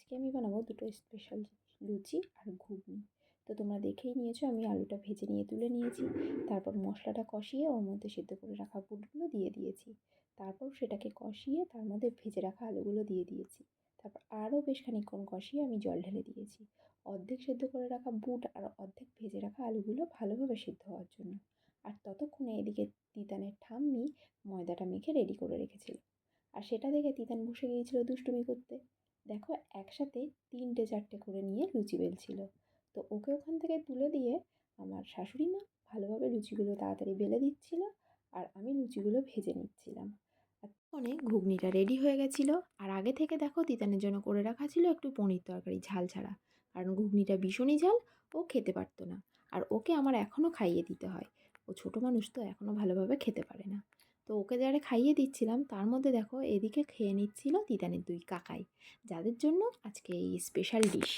আজকে আমি বানাবো দুটো স্পেশাল লুচি আর ঘুগনি। তো তোমরা দেখেই নিয়েছো আমি আলুটা ভেজে নিয়ে তুলে নিয়েছি। তারপর মশলাটা কষিয়ে ওর মধ্যে সিদ্ধ করে রাখা বুটগুলো দিয়ে দিয়েছি। তারপর সেটাকে কষিয়ে তার মধ্যে ভেজে রাখা আলুগুলো দিয়ে দিয়েছি। তারপর আরও বেশ খানিকক্ষণ কষিয়ে আমি জল ঢেলে দিয়েছি অর্ধেক সিদ্ধ করে রাখা বুট আর অর্ধেক ভেজে রাখা আলুগুলো ভালোভাবে সিদ্ধ হওয়ার জন্য। আর ততক্ষণে এদিকে তিতানের ঠাম্মি ময়দাটা মেখে রেডি করে রেখেছিল। আর সেটা দেখে তিতান বসে গিয়েছিল দুষ্টুমি করতে। দেখো একসাথে 3টে 4টে করে নিয়ে লুচি বেলছিল। তো ওকে ওখান থেকে তুলে দিয়ে আমার শাশুড়ি মা ভালোভাবে লুচিগুলো তাড়াতাড়ি বেলে দিচ্ছিল আর আমি লুচিগুলো ভেজে নিচ্ছিলাম। এতক্ষণে ঘুগনিটা রেডি হয়ে গেছিলো। আর আগে থেকে দেখো তিতানের জন্য করে রাখা ছিল একটু পনির তরকারি ঝাল ছাড়া, কারণ ঘুগনিটা ভীষণই ঝাল, ও খেতে পারতো না। আর ওকে আমার এখনও খাইয়ে দিতে হয়, ও ছোটো মানুষ তো এখনও ভালোভাবে খেতে পারে না। তো ওকে যারা খাইয়ে দিচ্ছিলাম তার মধ্যে দেখো এদিকে খেয়ে নিচ্ছিল তিতানের দুই কাকাই, যাদের জন্য আজকে এই স্পেশাল ডিশ।